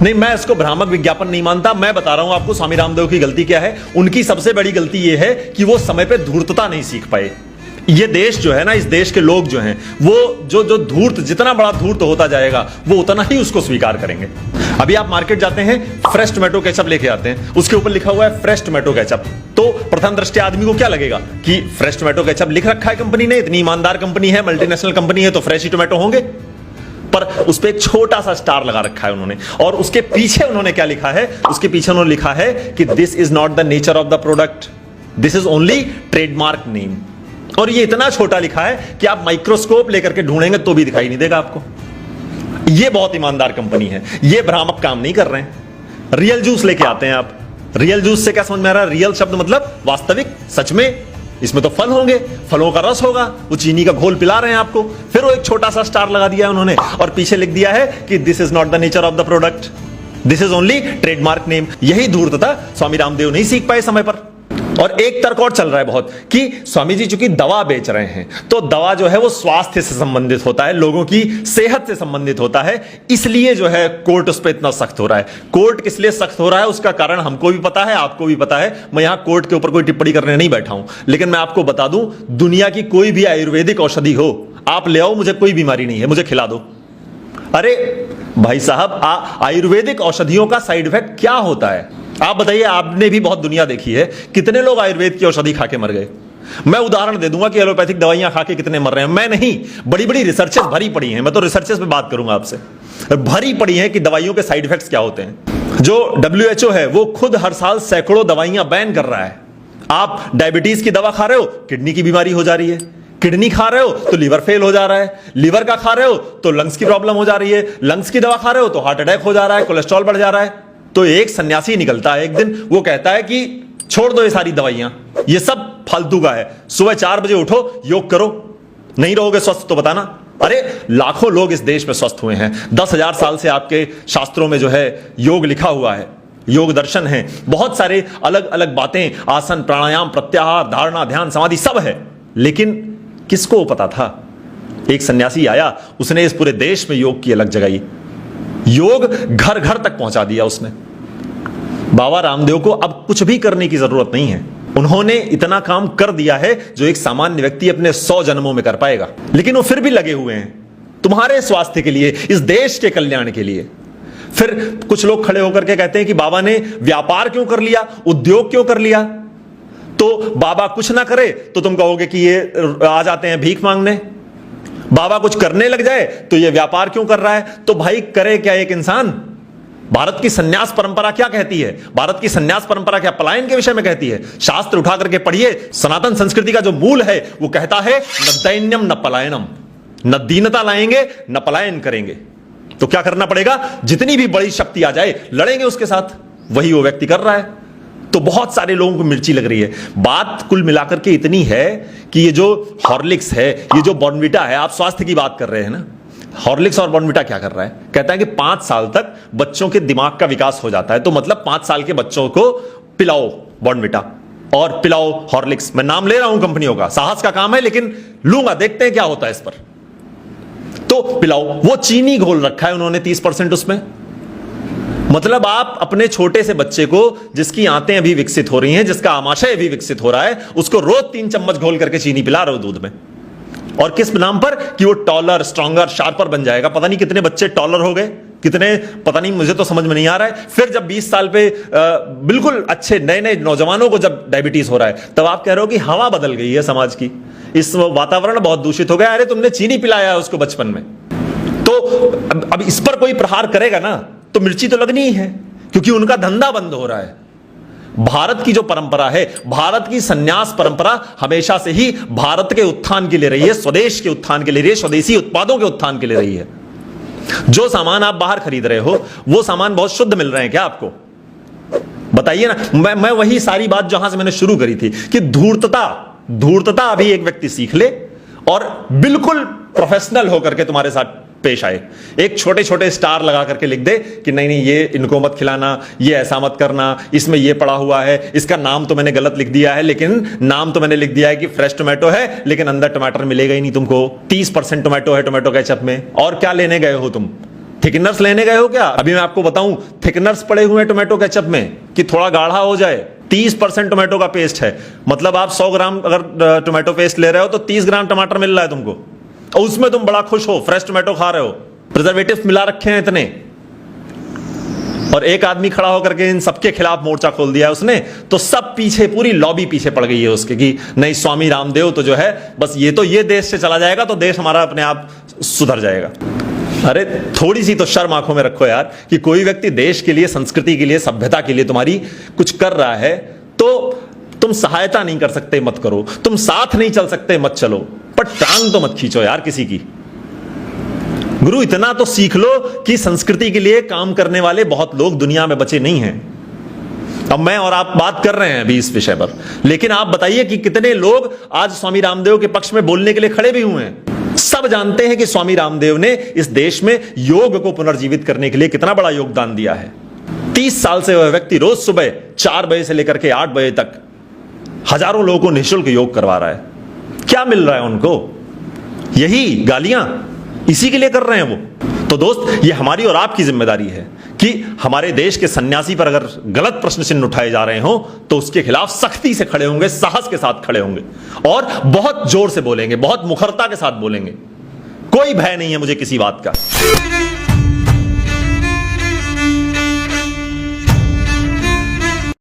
नहीं, मैं इसको भ्रामक विज्ञापन नहीं मानता। मैं बता रहा हूं आपको स्वामी रामदेव की गलती क्या है। उनकी सबसे बड़ी गलती यह है कि वो समय पे धूर्तता नहीं सीख पाए। ये देश जो है ना, इस देश के लोग जो हैं, वो जो धूर्त, जितना बड़ा धूर्त होता जाएगा वो उतना ही उसको स्वीकार करेंगे। अभी आप मार्केट जाते हैं, फ्रेश टोमेटो केचप लेके आते हैं, उसके ऊपर लिखा हुआ है फ्रेश टोमेटो केचप। तो प्रथम दृष्टया आदमी को क्या लगेगा कि फ्रेश टोमेटो केचप लिख रखा है कंपनी ने, इतनी ईमानदार कंपनी है, मल्टीनेशनल कंपनी है, तो फ्रेश ही टोमेटो होंगे। पर उस पर एक छोटा सा स्टार लगा रखा है उन्होंने, और उसके पीछे उन्होंने क्या लिखा है? उसके पीछे उन्होंने लिखा है कि this is not the nature of the product, this is only trademark name. और ये इतना छोटा लिखा है कि आप माइक्रोस्कोप लेकर के ढूंढेंगे तो भी दिखाई नहीं देगा आपको। ये बहुत ईमानदार कंपनी है, ये भ्रामक काम नहीं कर रहे हैं। रियल जूस लेके आते हैं आप, रियल जूस से क्या समझ में आ रहा है? रियल शब्द मतलब वास्तविक, सच में। इसमें तो फल होंगे, फलों का रस होगा, वो चीनी का घोल पिला रहे हैं आपको। फिर वो एक छोटा सा स्टार लगा दिया है उन्होंने, और पीछे लिख दिया है कि this is not the nature of the product, this is only trademark name. यही धूर्तता स्वामी रामदेव नहीं सीख पाए समय पर। और एक तर्क और चल रहा है बहुत कि स्वामी जी चूंकि दवा बेच रहे हैं, तो दवा जो है वो स्वास्थ्य से संबंधित होता है, लोगों की सेहत से संबंधित होता है, इसलिए जो है कोर्ट उस पर इतना सख्त हो रहा है। कोर्ट किस लिए सख्त हो रहा है उसका कारण हमको भी पता है, आपको भी पता है। मैं यहां कोर्ट के ऊपर कोई टिप्पणी करने नहीं बैठा हूं, लेकिन मैं आपको बता दूं, दुनिया की कोई भी आयुर्वेदिक औषधि हो, आप ले आओ, मुझे कोई बीमारी नहीं है, मुझे खिला दो। अरे भाई साहब, आयुर्वेदिक औषधियों का साइड इफेक्ट क्या होता है आप बताइए? आपने भी बहुत दुनिया देखी है, कितने लोग आयुर्वेद की औषधि खा के मर गए। मैं उदाहरण दे दूंगा कि एलोपैथिक दवाइयां खा के कितने मर रहे हैं। मैं नहीं, बड़ी बड़ी रिसर्चेस भरी पड़ी हैं, मैं तो रिसर्चेस पे बात करूंगा आपसे, भरी पड़ी हैं कि दवाइयों के साइड इफेक्ट्स क्या होते हैं। जो WHO है वो खुद हर साल सैकड़ों दवाइयां बैन कर रहा है। आप डायबिटीज की दवा खा रहे हो, किडनी की बीमारी हो जा रही है। किडनी खा रहे हो तो लीवर फेल हो जा रहा है, लीवर का खा रहे हो तो लंग्स की प्रॉब्लम हो जा रही है, लंग्स की दवा खा रहे हो तो हार्ट अटैक हो जा रहा है, कोलेस्ट्रॉल बढ़ जा रहा है। तो एक सन्यासी निकलता है एक दिन, वो कहता है कि छोड़ दो ये सारी दवाइयां, ये सब फालतू का है, सुबह 4 बजे उठो, योग करो, नहीं रहोगे स्वस्थ तो बताना। अरे लाखों लोग इस देश में स्वस्थ हुए हैं, 10,000 साल से आपके शास्त्रों में जो है योग लिखा हुआ है, योग दर्शन है, बहुत सारे अलग अलग बातें, आसन, प्राणायाम, प्रत्याहार, धारणा, ध्यान, समाधि सब है। लेकिन किसको पता था? एक सन्यासी आया, उसने इस पूरे देश में योग की अलग जगाई, योग घर घर तक पहुंचा दिया उसने। बाबा रामदेव को अब कुछ भी करने की जरूरत नहीं है, उन्होंने इतना काम कर दिया है जो एक सामान्य व्यक्ति अपने 100 जन्मों में कर पाएगा। लेकिन वो फिर भी लगे हुए हैं तुम्हारे स्वास्थ्य के लिए, इस देश के कल्याण के लिए। फिर कुछ लोग खड़े होकर के कहते हैं कि बाबा ने व्यापार क्यों कर लिया, उद्योग क्यों कर लिया? तो बाबा कुछ ना करे तो तुम कहोगे कि ये आ जाते हैं भीख मांगने, बाबा कुछ करने लग जाए तो ये व्यापार क्यों कर रहा है? तो भाई करे क्या एक इंसान? भारत की सन्यास परंपरा क्या कहती है? भारत की सन्यास परंपरा क्या पलायन के विषय में कहती है? शास्त्र उठा करके पढ़िए, सनातन संस्कृति का जो मूल है वो कहता है न दैन्यम न पलायनम, न दीनता लाएंगे न पलायन करेंगे। तो क्या करना पड़ेगा? जितनी भी बड़ी शक्ति आ जाए लड़ेंगे उसके साथ। वही वो व्यक्ति कर रहा है। तो बहुत सारे लोगों को मिर्ची लग रही है। बात कुल मिलाकर के इतनी है कि ये जो हॉर्लिक्स है, ये जो बॉर्नविटा है, आप स्वास्थ्य की बात कर रहे हैं ना, हॉर्लिक्स और बॉर्नविटा क्या कर रहा है? कहता है कि 5 साल तक बच्चों के दिमाग का विकास हो जाता है, तो मतलब 5 साल के बच्चों को पिलाओ बॉर्नविटा और पिलाओ हॉर्लिक्स। मैं नाम ले रहा हूं कंपनियों का, साहस का काम है, लेकिन लूंगा, देखते हैं क्या होता है इस पर। तो पिलाओ, वो चीनी घोल रखा है उन्होंने 30% उसमें। मतलब आप अपने छोटे से बच्चे को, जिसकी आंतें अभी विकसित हो रही हैं, जिसका आमाशय अभी विकसित हो रहा है, उसको रोज 3 चम्मच घोल करके चीनी पिला रहे हो दूध में। और किस नाम पर? कि वो टॉलर, स्ट्रॉन्गर, शार्पर बन जाएगा। पता नहीं कितने बच्चे टॉलर हो गए, कितने पता नहीं, मुझे तो समझ में नहीं आ रहा है। फिर जब 20 साल पे बिल्कुल अच्छे नए नए नौजवानों को जब डायबिटीज हो रहा है, तब आप कह रहे हो कि हवा बदल गई है समाज की, इस वातावरण बहुत दूषित हो गया। अरे तुमने चीनी पिलाया है उसको बचपन में। तो अब इस पर कोई प्रहार करेगा ना तो मिर्ची तो लगनी ही है, क्योंकि उनका धंधा बंद हो रहा है। भारत की जो परंपरा है, भारत की सन्यास परंपरा हमेशा से ही भारत के उत्थान के लिए रही है, स्वदेश के उत्थान के लिए रही है, स्वदेशी उत्पादों के उत्थान के लिए रही है। जो सामान आप बाहर खरीद रहे हो वो सामान बहुत शुद्ध मिल रहे हैं क्या आपको? बताइए ना। मैं वही सारी बात जहां से मैंने शुरू करी थी कि धूर्तता अभी एक व्यक्ति सीख ले और बिल्कुल प्रोफेशनल होकर के तुम्हारे साथ पेश आए। एक छोटे छोटे स्टार लगा करके लिख दे कि नहीं नहीं, ये इनको मत खिलाना, ये ऐसा मत करना, इसमें ये पड़ा हुआ है, इसका नाम तो मैंने गलत लिख दिया है, लेकिन नाम तो मैंने लिख दिया है कि फ्रेश टोमेटो है, लेकिन अंदर टमाटर मिलेगा ही नहीं तुमको। 30% टोमेटो है टोमेटो केचप में, और क्या लेने गए हो तुम? थिकनर्स लेने गए हो क्या? अभी मैं आपको बताऊं, थिकनर्स पड़े हुए हैं टोमेटो केचप में कि थोड़ा गाढ़ा हो जाए। 30% टोमेटो का पेस्ट है, मतलब आप 100 ग्राम अगर टोमेटो पेस्ट ले रहे हो तो 30 ग्राम टमाटर मिल रहा है तुमको, और उसमें तुम बड़ा खुश हो, फ्रेश टोमेटो खा रहे हो। प्रिजर्वेटिव मिला रखे हैं इतने, और एक आदमी खड़ा होकर के इन सबके खिलाफ मोर्चा खोल दिया है उसने, तो सब पीछे, पूरी लॉबी पीछे पड़ गई है उसके कि नहीं, स्वामी रामदेव तो जो है बस ये देश से चला जाएगा तो देश हमारा अपने आप सुधर जाएगा। अरे थोड़ी सी तो शर्म आंखों में रखो यार, कि कोई व्यक्ति देश के लिए, संस्कृति के लिए, सभ्यता के लिए तुम्हारी कुछ कर रहा है तो तुम सहायता नहीं कर सकते, मत करो। तुम साथ नहीं चल सकते, मत चलो, पर टांग तो मत खींचो यार किसी की। गुरु इतना तो सीख लो कि संस्कृति के लिए काम करने वाले बहुत लोग दुनिया में बचे नहीं हैं। अब मैं और आप बात कर रहे हैं अभी इस विषय पर, लेकिन आप बताइए कि कितने लोग आज स्वामी रामदेव के पक्ष में बोलने के लिए खड़े भी हुए हैं। सब जानते हैं कि स्वामी रामदेव ने इस देश में योग को पुनर्जीवित करने के लिए कितना बड़ा योगदान दिया है। 30 साल से वह व्यक्ति रोज सुबह 4 बजे से लेकर के 8 बजे तक हजारों लोगों को निःशुल्क योग करवा रहा है। क्या मिल रहा है उनको? यही गालियां, इसी के लिए कर रहे हैं वो। तो दोस्त, ये हमारी और आपकी जिम्मेदारी है कि हमारे देश के सन्यासी पर अगर गलत प्रश्न चिन्ह उठाए जा रहे हो तो उसके खिलाफ सख्ती से खड़े होंगे, साहस के साथ खड़े होंगे, और बहुत जोर से बोलेंगे, बहुत मुखरता के साथ बोलेंगे। कोई भय नहीं है मुझे किसी बात का।